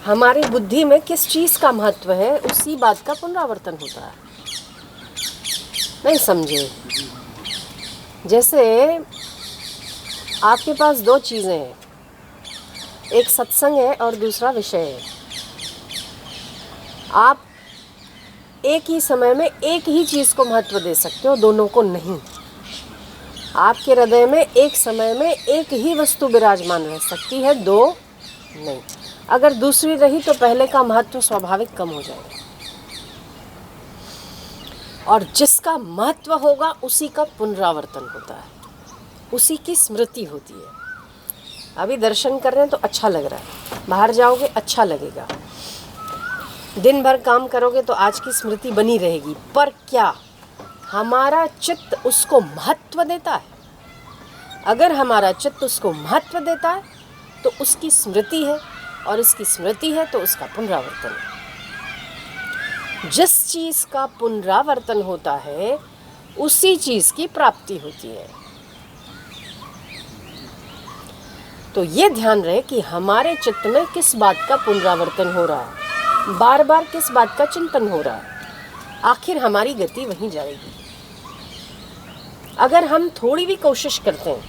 हमारी बुद्धि में किस चीज़ का महत्व है उसी बात का पुनरावर्तन होता है। नहीं समझे? जैसे आपके पास दो चीज़ें हैं, एक सत्संग है और दूसरा विषय है। आप एक ही समय में एक ही चीज़ को महत्व दे सकते हो, दोनों को नहीं। आपके हृदय में एक समय में एक ही वस्तु विराजमान रह सकती है, दो नहीं। अगर दूसरी रही तो पहले का महत्व स्वाभाविक कम हो जाएगा, और जिसका महत्व होगा उसी का पुनरावर्तन होता है, उसी की स्मृति होती है। अभी दर्शन कर रहे हैं तो अच्छा लग रहा है, बाहर जाओगे अच्छा लगेगा, दिन भर काम करोगे तो आज की स्मृति बनी रहेगी। पर क्या हमारा चित्त उसको महत्व देता है? अगर हमारा चित्त उसको महत्व देता है तो उसकी स्मृति है, और इसकी स्मृति है तो उसका पुनरावर्तन है। जिस चीज़ का पुनरावर्तन होता है उसी चीज़ की प्राप्ति होती है। तो ये ध्यान रहे कि हमारे चित्त में किस बात का पुनरावर्तन हो रहा है, बार बार किस बात का चिंतन हो रहा है, आखिर हमारी गति वहीं जाएगी। अगर हम थोड़ी भी कोशिश करते हैं,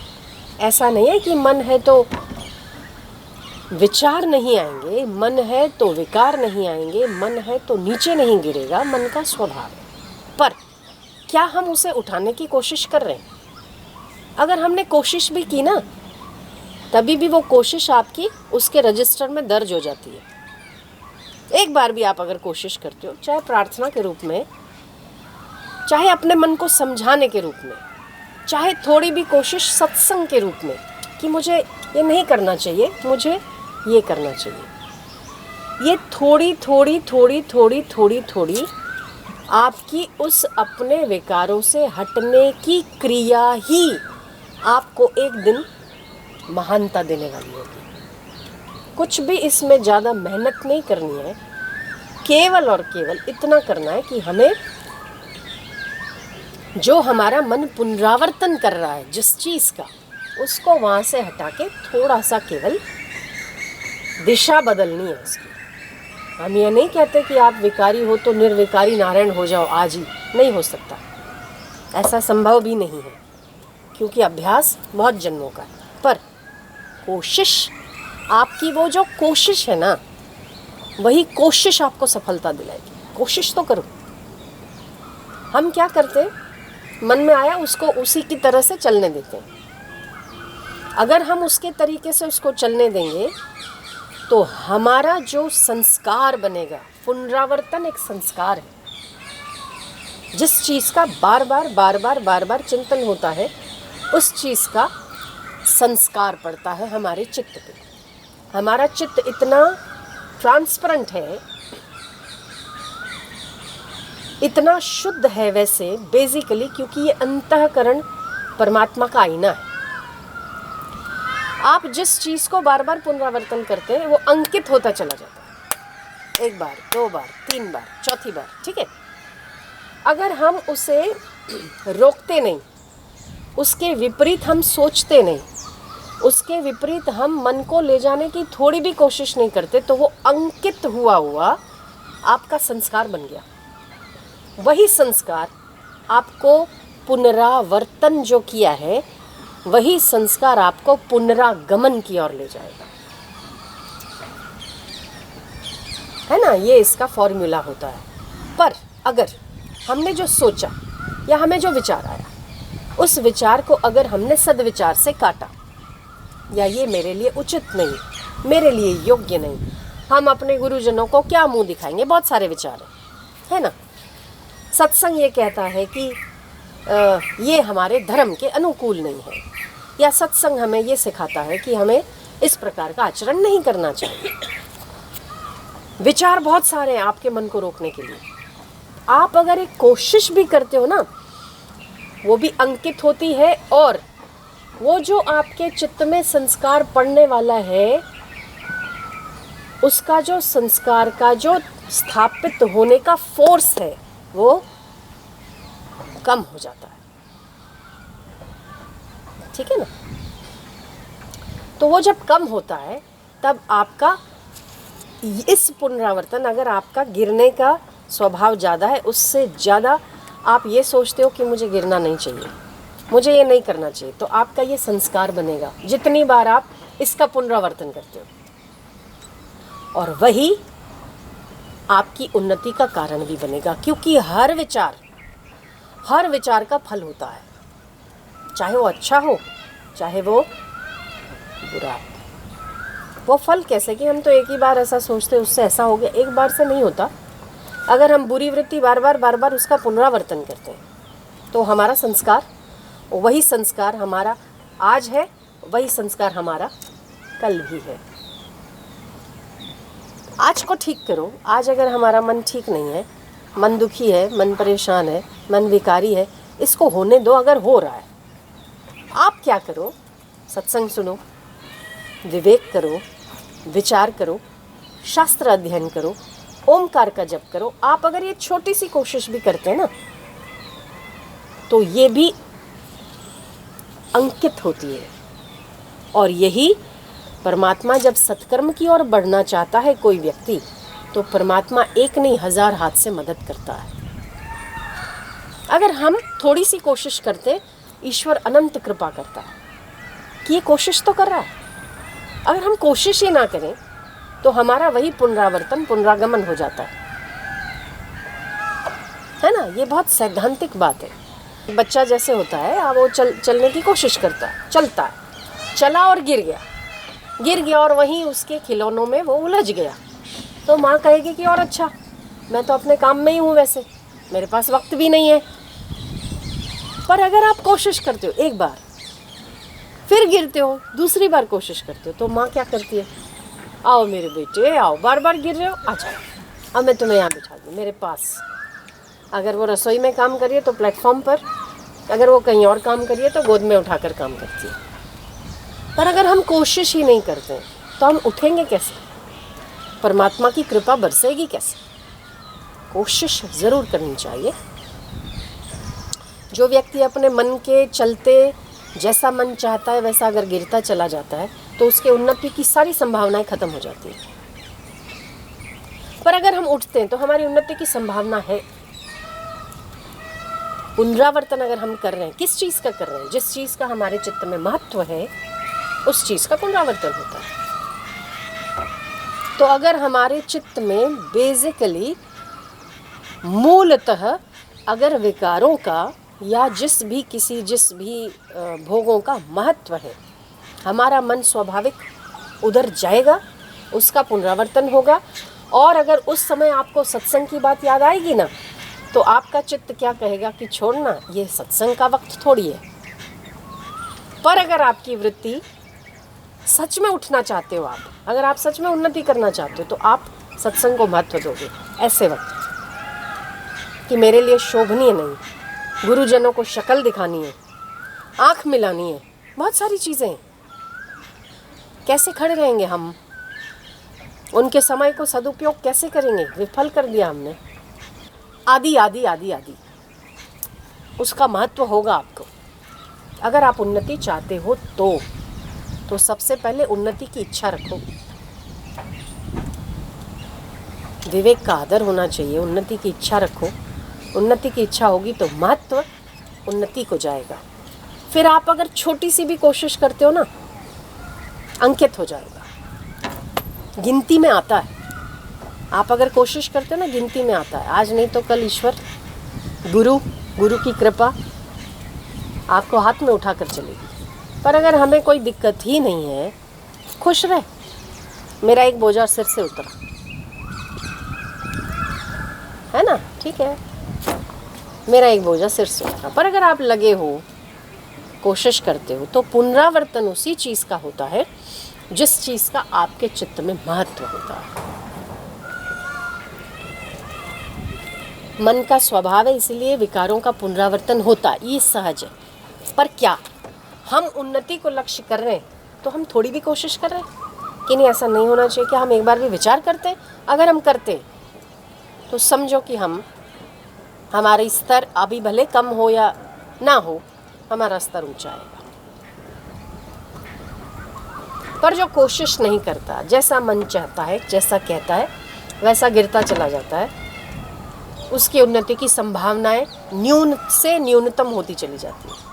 ऐसा नहीं है कि मन है तो विचार नहीं आएंगे, मन है तो विकार नहीं आएंगे, मन है तो नीचे नहीं गिरेगा, मन का स्वभाव है। पर क्या हम उसे उठाने की कोशिश कर रहे हैं? अगर हमने कोशिश भी की ना, तभी भी वो कोशिश आपकी उसके रजिस्टर में दर्ज हो जाती है। एक बार भी आप अगर कोशिश करते हो, चाहे प्रार्थना के रूप में, चाहे अपने मन को समझाने के रूप में, चाहे थोड़ी भी कोशिश सत्संग के रूप में कि मुझे ये नहीं करना चाहिए, मुझे ये करना चाहिए, ये थोड़ी थोड़ी थोड़ी थोड़ी थोड़ी थोड़ी आपकी उस अपने विकारों से हटने की क्रिया ही आपको एक दिन महानता देने वाली होगी। कुछ भी इसमें ज़्यादा मेहनत नहीं करनी है, केवल और केवल इतना करना है कि हमें जो हमारा मन पुनरावर्तन कर रहा है जिस चीज़ का, उसको वहाँ से हटा के थोड़ा सा केवल दिशा बदलनी है उसकी। हम ये नहीं कहते कि आप विकारी हो तो निर्विकारी नारायण हो जाओ आज ही, नहीं हो सकता, ऐसा संभव भी नहीं है, क्योंकि अभ्यास बहुत जन्मों का है। पर कोशिश, आपकी वो जो कोशिश है ना, वही कोशिश आपको सफलता दिलाएगी। कोशिश तो करो। हम क्या करते, मन में आया उसको उसी की तरह से चलने देते हैं। अगर हम उसके तरीके से उसको चलने देंगे तो हमारा जो संस्कार बनेगा, पुनरावर्तन एक संस्कार है। जिस चीज़ का बार बार चिंतन होता है, उस चीज़ का संस्कार पड़ता है हमारे चित्त पे। हमारा चित्त इतना ट्रांसपेरेंट है, इतना शुद्ध है वैसे बेसिकली, क्योंकि ये अंतःकरण परमात्मा का आईना है। आप जिस चीज़ को बार बार पुनरावर्तन करते हैं वो अंकित होता चला जाता है, एक बार, दो बार, तीन बार, चौथी बार, ठीक है। अगर हम उसे रोकते नहीं, उसके विपरीत हम सोचते नहीं, उसके विपरीत हम मन को ले जाने की थोड़ी भी कोशिश नहीं करते, तो वो अंकित हुआ आपका संस्कार बन गया। वही संस्कार आपको पुनरावर्तन जो किया है, वही संस्कार आपको पुनरागमन की ओर ले जाएगा, है ना। ये इसका फॉर्मूला होता है। पर अगर हमने जो सोचा या हमें जो विचार आया, उस विचार को अगर हमने सद्विचार से काटा, या ये मेरे लिए उचित नहीं, मेरे लिए योग्य नहीं, हम अपने गुरुजनों को क्या मुंह दिखाएंगे, बहुत सारे विचार है ना। सत्संग ये कहता है कि ये हमारे धर्म के अनुकूल नहीं है, या सत्संग हमें ये सिखाता है कि हमें इस प्रकार का आचरण नहीं करना चाहिए। विचार बहुत सारे हैं आपके मन को रोकने के लिए। आप अगर एक कोशिश भी करते हो ना, वो भी अंकित होती है, और वो जो आपके चित्त में संस्कार पड़ने वाला है, उसका जो संस्कार का जो स्थापित होने का फोर्स है वो कम हो जाता है, ठीक है ना। तो वो जब कम होता है तब आपका इस पुनरावर्तन, अगर आपका गिरने का स्वभाव ज़्यादा है, उससे ज़्यादा आप ये सोचते हो कि मुझे गिरना नहीं चाहिए, मुझे ये नहीं करना चाहिए, तो आपका ये संस्कार बनेगा जितनी बार आप इसका पुनरावर्तन करते हो। और वही आपकी उन्नति का कारण भी बनेगा, क्योंकि हर विचार का फल होता है, चाहे वो अच्छा हो चाहे वो बुरा। वो फल कैसे कि हम तो एक ही बार ऐसा सोचते हैं उससे ऐसा हो गया, एक बार से नहीं होता। अगर हम बुरी वृत्ति बार बार उसका पुनरावर्तन करते हैं तो हमारा संस्कार, वही संस्कार हमारा आज है, वही संस्कार हमारा कल भी है। आज को ठीक करो। आज अगर हमारा मन ठीक नहीं है, मन दुखी है, मन परेशान है, मन विकारी है, इसको होने दो। अगर हो रहा है, आप क्या करो, सत्संग सुनो, विवेक करो, विचार करो, शास्त्र अध्ययन करो, ओमकार का जप करो। आप अगर ये छोटी सी कोशिश भी करते हैं ना, तो ये भी अंकित होती है। और यही परमात्मा जब सत्कर्म की ओर बढ़ना चाहता है कोई व्यक्ति, तो परमात्मा एक नहीं 1000 हाथ से मदद करता है। अगर हम थोड़ी सी कोशिश करते, ईश्वर अनंत कृपा करता है कि ये कोशिश तो कर रहा है। अगर हम कोशिश ही ना करें तो हमारा वही पुनरागमन हो जाता है ना। ये बहुत सैद्धांतिक बात है। बच्चा जैसे होता है, वो चलने की कोशिश करता है, चलता है, चला और गिर गया और वहीं उसके खिलौनों में वो उलझ गया, तो माँ कहेगी कि और अच्छा, मैं तो अपने काम में ही हूँ, वैसे मेरे पास वक्त भी नहीं है। पर अगर आप कोशिश करते हो एक बार, फिर गिरते हो, दूसरी बार कोशिश करते हो, तो माँ क्या करती है, आओ मेरे बेटे आओ, बार गिर रहे हो, आ जाओ, अब मैं तुम्हें यहाँ बिठा दूँ मेरे पास। अगर वो रसोई में काम करिए तो प्लेटफॉर्म पर, अगर वो कहीं और काम करिए तो गोद में उठाकर काम करती है। पर अगर हम कोशिश ही नहीं करते तो हम उठेंगे कैसे, परमात्मा की कृपा बरसेगी कैसे। कोशिश ज़रूर करनी चाहिए। जो व्यक्ति अपने मन के चलते जैसा मन चाहता है वैसा अगर गिरता चला जाता है, तो उसके उन्नति की सारी संभावनाएं खत्म हो जाती हैं। पर अगर हम उठते हैं तो हमारी उन्नति की संभावना है। पुनरावर्तन अगर हम कर रहे हैं, किस चीज़ का कर रहे हैं, जिस चीज़ का हमारे चित्त में महत्व है उस चीज़ का पुनरावर्तन होता है। तो अगर हमारे चित्त में बेसिकली मूलतः अगर विकारों का या जिस भी भोगों का महत्व है, हमारा मन स्वाभाविक उधर जाएगा, उसका पुनरावर्तन होगा। और अगर उस समय आपको सत्संग की बात याद आएगी ना, तो आपका चित्त क्या कहेगा कि छोड़ना, ये सत्संग का वक्त थोड़ी है। पर अगर आपकी वृत्ति सच में उठना चाहते हो, अगर आप सच में उन्नति करना चाहते हो, तो आप सत्संग को महत्व दोगे ऐसे वक्त कि मेरे लिए शोभनीय नहीं, गुरुजनों को शक्ल दिखानी है, आँख मिलानी है, बहुत सारी चीज़ें हैं। कैसे खड़े रहेंगे हम, उनके समय को सदुपयोग कैसे करेंगे, विफल कर दिया हमने, आदि आदि आदि आदि। उसका महत्व होगा आपको। अगर आप उन्नति चाहते हो तो सबसे पहले उन्नति की इच्छा रखो। विवेक का आदर होना चाहिए, उन्नति की इच्छा रखो। उन्नति की इच्छा होगी तो महत्व उन्नति को जाएगा। फिर आप अगर छोटी सी भी कोशिश करते हो ना, अंकित हो जाएगा, गिनती में आता है। आप अगर कोशिश करते हो ना, गिनती में आता है। आज नहीं तो कल ईश्वर, गुरु की कृपा आपको हाथ में उठा कर चलेगी। पर अगर हमें कोई दिक्कत ही नहीं है, खुश रहे, मेरा एक बोझा सिर से उतरा है ना, ठीक है, मेरा एक बोझा सिर से उतरा। पर अगर आप लगे हो, कोशिश करते हो, तो पुनरावर्तन उसी चीज़ का होता है जिस चीज़ का आपके चित्त में महत्व होता है। मन का स्वभाव है, इसलिए विकारों का पुनरावर्तन होता है, ये सहज है। पर क्या हम उन्नति को लक्ष्य कर रहे हैं तो हम थोड़ी भी कोशिश कर रहे हैं कि नहीं, ऐसा नहीं होना चाहिए, कि हम एक बार भी विचार करते हैं? अगर हम करते तो समझो कि हमारा स्तर अभी भले कम हो या ना हो, हमारा स्तर ऊंचा आएगा। पर जो कोशिश नहीं करता, जैसा मन चाहता है, जैसा कहता है वैसा गिरता चला जाता है, उसकी उन्नति की संभावनाएं न्यून से न्यूनतम होती चली जाती है।